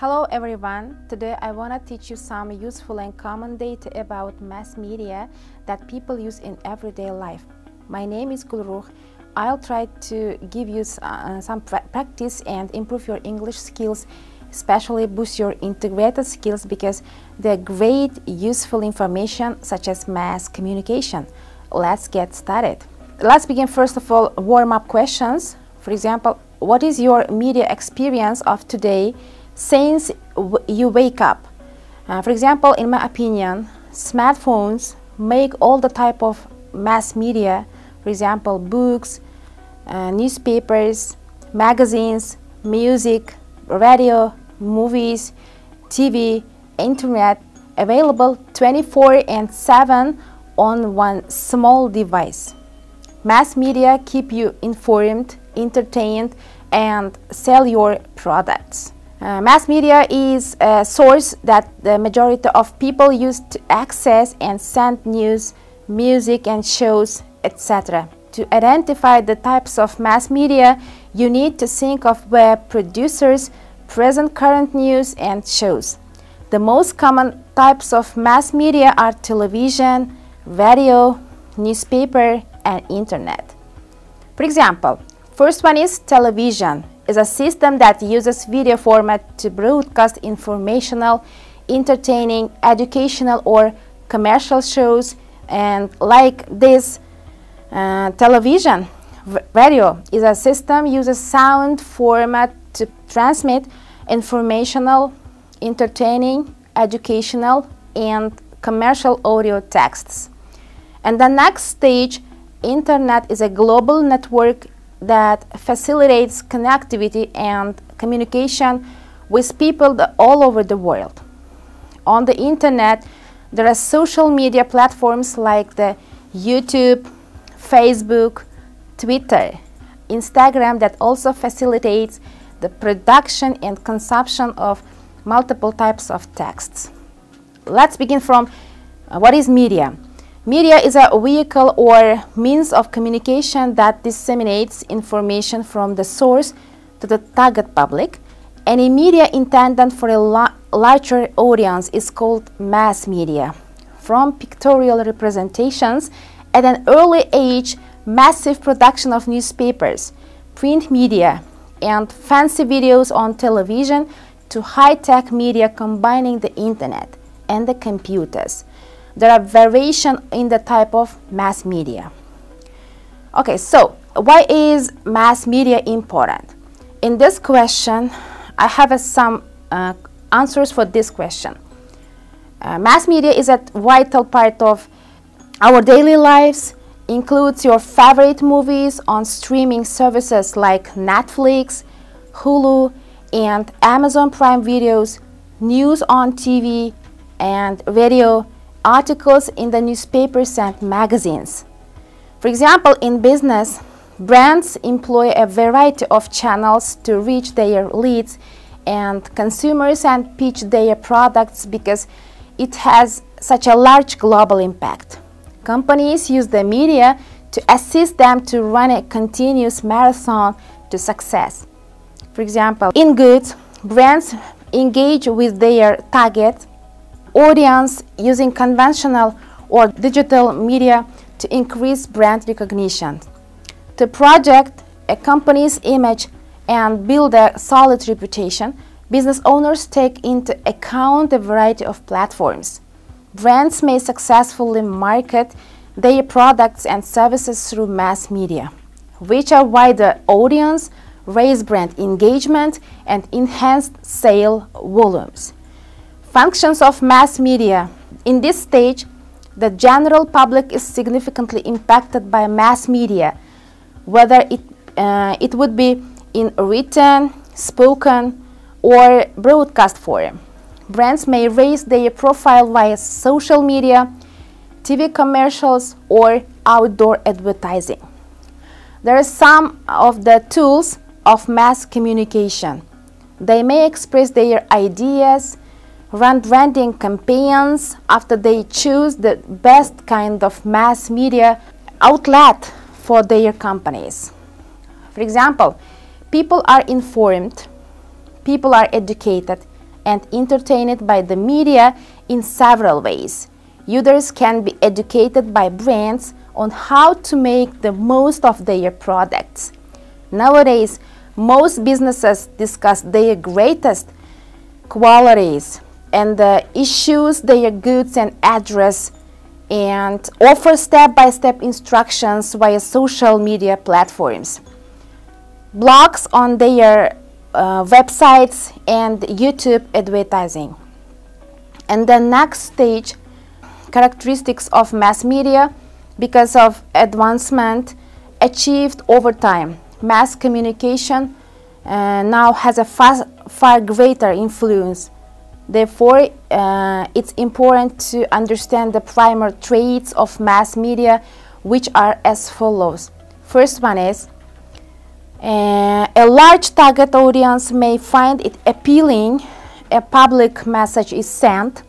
Hello everyone, today I want to teach you some useful and common data about mass media that people use in everyday life. My name is Gulrux. I'll try to give you some practice and improve your English skills, especially boost your integrated skills because they're great useful information such as mass communication. Let's get started. Let's begin first of all warm-up questions. For example, what is your media experience of today since you wake up? For example, in my opinion, smartphones make all the type of mass media, for example, books, newspapers, magazines, music, radio, movies, TV, internet, available 24/7 on one small device. Mass media keep you informed, entertained, and sell your products. Mass media is a source that the majority of people use to access and send news, music and shows, etc. To identify the types of mass media, you need to think of web producers, present current news and shows. The most common types of mass media are television, radio, newspaper and internet. For example, first one is television. Is a system that uses video format to broadcast informational, entertaining, educational or commercial shows, and like this television. Radio is a system uses sound format to transmit informational, entertaining, educational and commercial audio texts. And the next stage, internet is a global network that facilitates connectivity and communication with people all over the world. On the internet, there are social media platforms like the YouTube, Facebook, Twitter, Instagram that also facilitates the production and consumption of multiple types of texts. Let's begin from what is media? Media is a vehicle or means of communication that disseminates information from the source to the target public. Any media intended for a larger audience is called mass media. From pictorial representations at an early age, massive production of newspapers, print media, and fancy videos on television to high-tech media combining the internet and the computers. There are variations in the type of mass media. Okay, so why is mass media important? In this question, I have some answers for this question. Mass media is a vital part of our daily lives, includes your favorite movies on streaming services like Netflix, Hulu, and Amazon Prime Videos, news on TV and radio, articles in the newspapers and magazines. For example, in business, brands employ a variety of channels to reach their leads and consumers and pitch their products because it has such a large global impact. Companies use the media to assist them to run a continuous marathon to success. For example, in goods, brands engage with their target audience using conventional or digital media to increase brand recognition. To project a company's image and build a solid reputation, business owners take into account a variety of platforms. Brands may successfully market their products and services through mass media, which are wider audience, raise brand engagement, and enhance sale volumes. Functions of mass media. In this stage, the general public is significantly impacted by mass media, whether it would be in written, spoken, or broadcast form. Brands may raise their profile via social media, TV commercials, or outdoor advertising. There are some of the tools of mass communication. They may express their ideas, run branding campaigns after they choose the best kind of mass media outlet for their companies. For example, people are informed, people are educated, and entertained by the media in several ways. Users can be educated by brands on how to make the most of their products. Nowadays, most businesses discuss their greatest qualities and the issues their goods and address, and offer step-by-step instructions via social media platforms, blogs on their websites, and YouTube advertising. And the next stage, characteristics of mass media because of advancement achieved over time. Mass communication now has a far greater influence. Therefore, it's important to understand the primary traits of mass media, which are as follows. First one is, a large target audience may find it appealing. A public message is sent.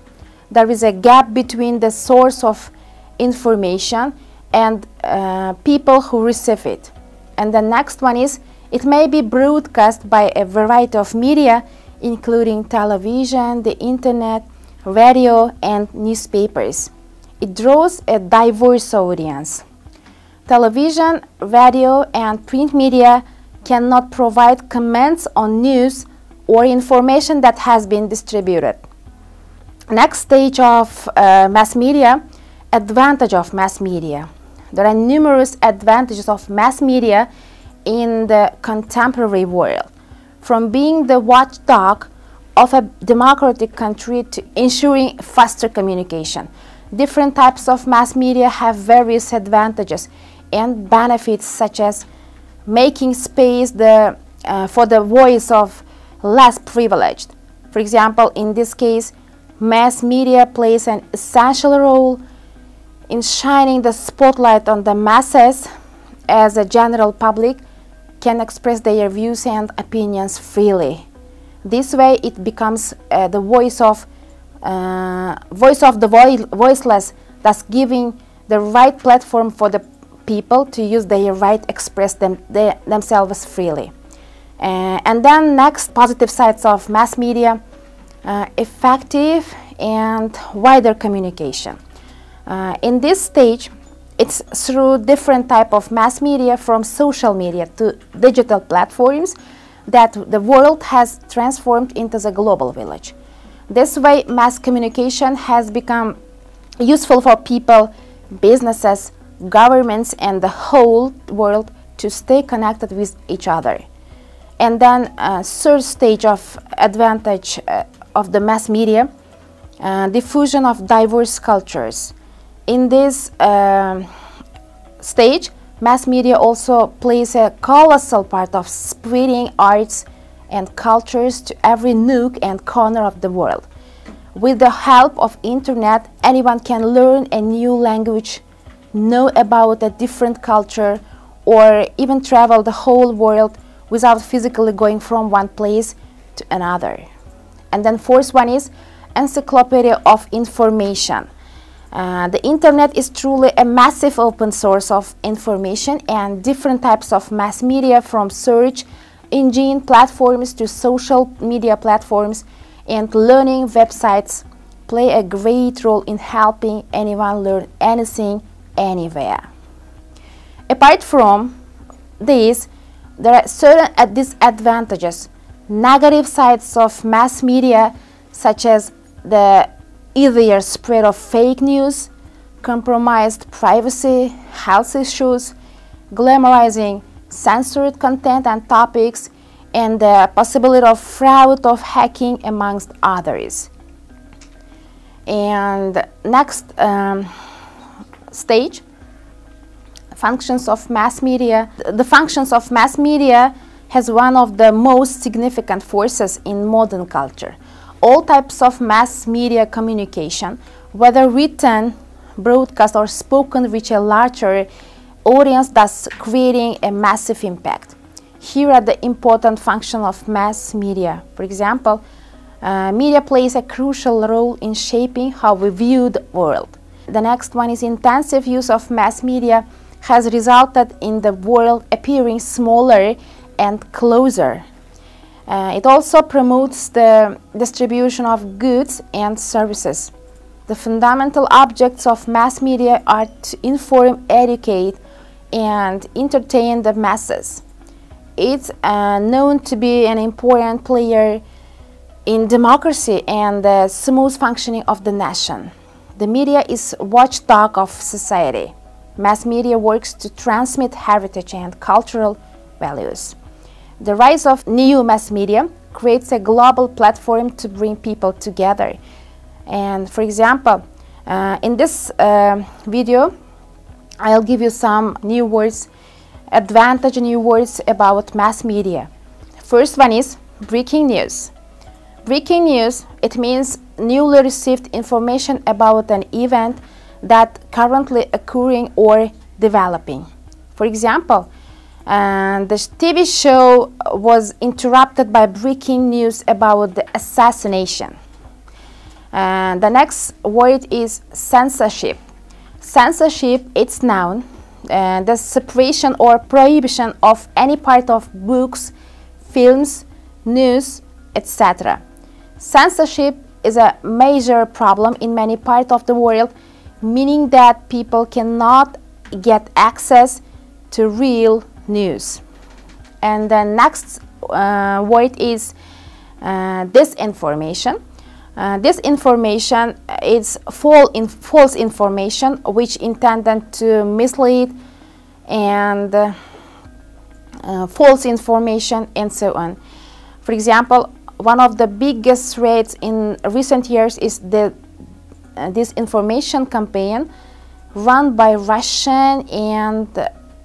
There is a gap between the source of information and people who receive it. And the next one is, it may be broadcast by a variety of media, including television, the internet, radio, and newspapers. It draws a diverse audience. Television, radio, and print media cannot provide comments on news or information that has been distributed. Next stage of mass media, advantage of mass media. There are numerous advantages of mass media in the contemporary world, from being the watchdog of a democratic country to ensuring faster communication. Different types of mass media have various advantages and benefits, such as making space for the voice of less privileged. For example, in this case, mass media plays an essential role in shining the spotlight on the masses, as a general public can express their views and opinions freely. This way, it becomes the voice of the voiceless, thus giving the right platform for the people to use their right to express themselves freely. And then next, positive sides of mass media, effective and wider communication. In this stage, it's through different type of mass media, from social media to digital platforms, that the world has transformed into the global village. This way, mass communication has become useful for people, businesses, governments, and the whole world to stay connected with each other. And then third stage of advantage of the mass media, diffusion of diverse cultures. In this stage, mass media also plays a colossal part of spreading arts and cultures to every nook and corner of the world. With the help of internet, anyone can learn a new language, know about a different culture, or even travel the whole world without physically going from one place to another. And then fourth one is encyclopedia of information. The internet is truly a massive open source of information, and different types of mass media, from search engine platforms to social media platforms and learning websites, play a great role in helping anyone learn anything, anywhere. Apart from this, there are certain disadvantages, negative sides of mass media, such as the easier spread of fake news, compromised privacy, health issues, glamorizing censored content and topics, and the possibility of fraud, of hacking, amongst others. And next stage, functions of mass media. The functions of mass media has one of the most significant forces in modern culture. All types of mass media communication, whether written, broadcast, or spoken, reach a larger audience, thus creating a massive impact. Here are the important functions of mass media. For example, media plays a crucial role in shaping how we view the world. The next one is intensive use of mass media has resulted in the world appearing smaller and closer. It also promotes the distribution of goods and services. The fundamental objects of mass media are to inform, educate, and entertain the masses. It's known to be an important player in democracy and the smooth functioning of the nation. The media is watchdog of society. Mass media works to transmit heritage and cultural values. The rise of new mass media creates a global platform to bring people together. And for example, in this video, I'll give you some new words, advantage new words about mass media. First one is breaking news. Breaking news, it means newly received information about an event that currently occurring or developing. For example, the TV show was interrupted by breaking news about the assassination. The next word is censorship. Censorship, it's noun, the separation or prohibition of any part of books, films, news, etc. Censorship is a major problem in many parts of the world, meaning that people cannot get access to real news. And the next word is disinformation. Disinformation is false information which intended to mislead and false information and so on. For example, one of the biggest threats in recent years is the disinformation campaign run by Russian and,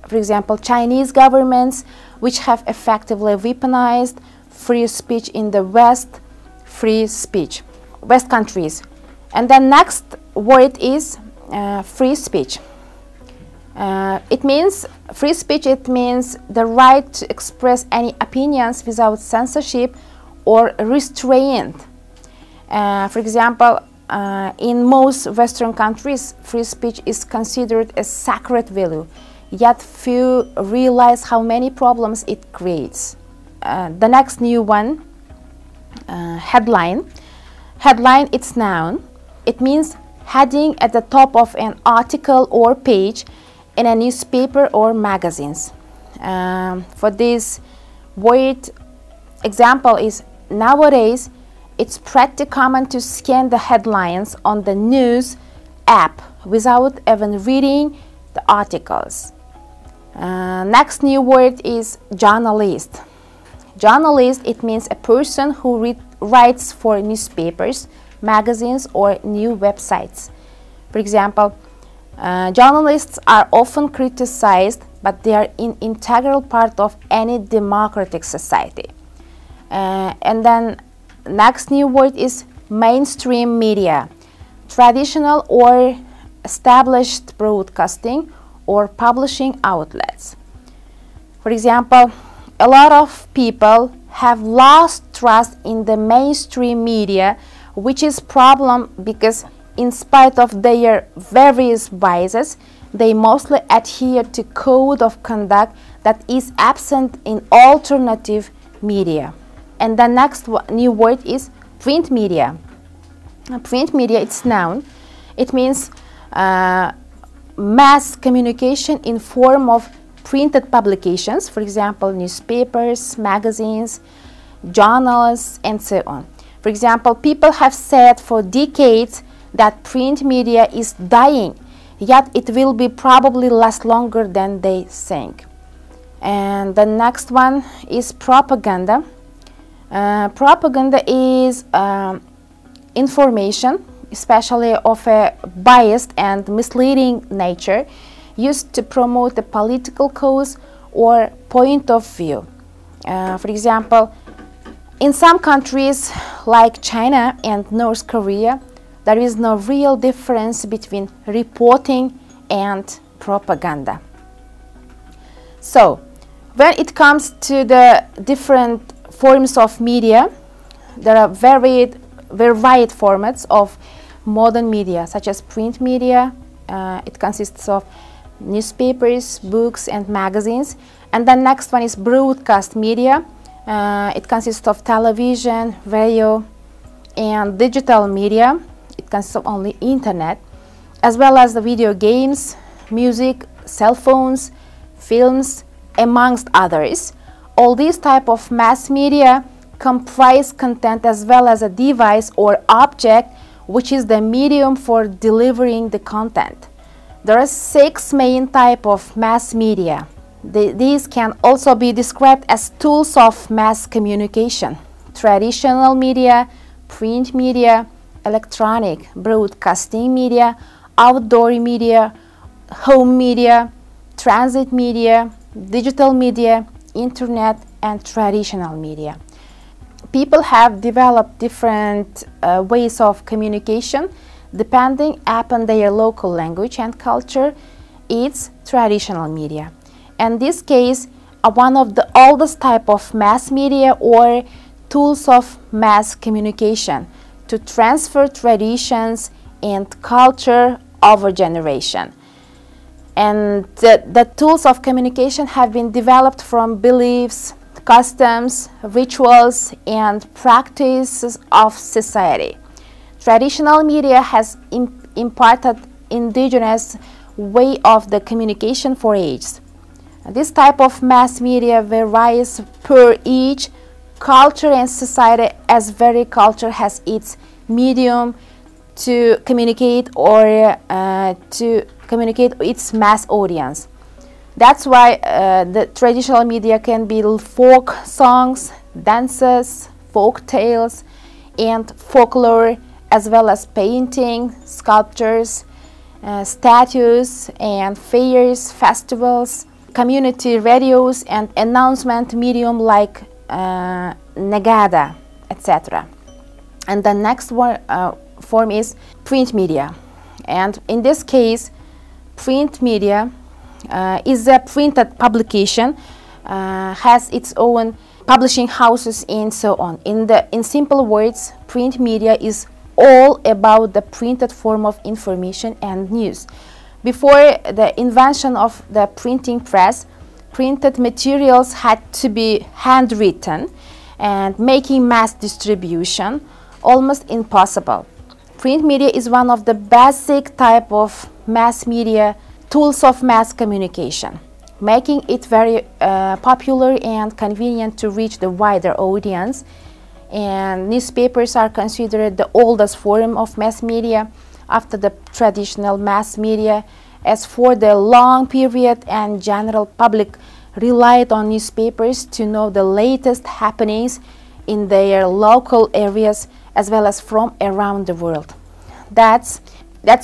for example, Chinese governments, which have effectively weaponized free speech in the West countries. And the next word is free speech. It means free speech. It means the right to express any opinions without censorship or restraint. For example, in most Western countries, free speech is considered a sacred value, yet few realize how many problems it creates. The next new one, headline. Headline, it's noun. It means heading at the top of an article or page in a newspaper or magazines. For this word, example is nowadays it's pretty common to scan the headlines on the news app without even reading the articles. Next new word is journalist. Journalist, it means a person who writes for newspapers, magazines, or new websites. For example, journalists are often criticized, but they are an integral part of any democratic society. And then next new word is mainstream media. Traditional or established broadcasting or publishing outlets. For example, a lot of people have lost trust in the mainstream media, which is a problem because in spite of their various biases, they mostly adhere to code of conduct that is absent in alternative media. And the next new word is print media. Print media, it's noun. It means mass communication in form of printed publications, for example, newspapers, magazines, journals, and so on. For example, people have said for decades that print media is dying, yet it will be probably last longer than they think. And the next one is propaganda. Propaganda is information, especially of a biased and misleading nature, used to promote a political cause or point of view. For example, in some countries like China and North Korea, there is no real difference between reporting and propaganda. So, when it comes to the different forms of media, there are very wide formats of modern media, such as print media. It consists of newspapers, books, and magazines. And the next one is broadcast media. It consists of television, radio, and digital media. It consists of only internet, as well as the video games, music, cell phones, films, amongst others. All these type of mass media comprise content as well as a device or object which is the medium for delivering the content. There are 6 main type of mass media. These can also be described as tools of mass communication: traditional media, print media, electronic broadcasting media, outdoor media, home media, transit media, digital media, internet, and traditional media. People have developed different ways of communication depending upon their local language and culture. It's traditional media. In this case, one of the oldest type of mass media or tools of mass communication to transfer traditions and culture over generation. And the tools of communication have been developed from beliefs, customs, rituals, and practices of society. Traditional media has imparted indigenous way of the communication for ages. This type of mass media varies per each culture and society, as every culture has its medium to communicate or to communicate its mass audience. That's why the traditional media can be folk songs, dances, folk tales, and folklore, as well as painting, sculptures, statues, and fairs, festivals, community radios, and announcement medium like Nagada, etc. And the next one, form is print media. And in this case, print media is a printed publication, has its own publishing houses and so on. In simple words, print media is all about the printed form of information and news. Before the invention of the printing press, printed materials had to be handwritten, and making mass distribution almost impossible. Print media is one of the basic type of mass media tools of mass communication, making it very popular and convenient to reach the wider audience. And newspapers are considered the oldest form of mass media after the traditional mass media, as for the long period and general public relied on newspapers to know the latest happenings in their local areas as well as from around the world. That's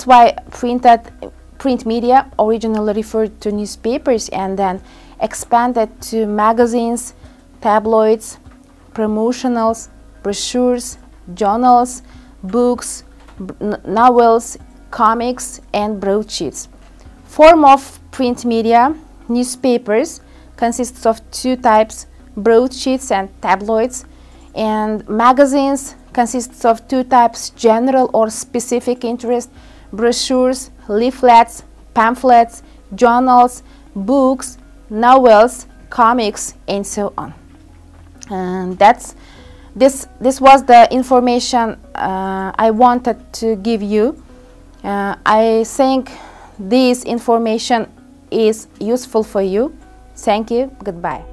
why print media originally referred to newspapers and then expanded to magazines, tabloids, promotionals, brochures, journals, books, novels, comics, and broadsheets. Form of print media: newspapers consists of 2 types, broadsheets and tabloids, and magazines consists of 2 types, general or specific interest, brochures, leaflets, pamphlets, journals, books, novels, comics, and so on. And this was the information I wanted to give you. I think this information is useful for you. Thank you. Goodbye.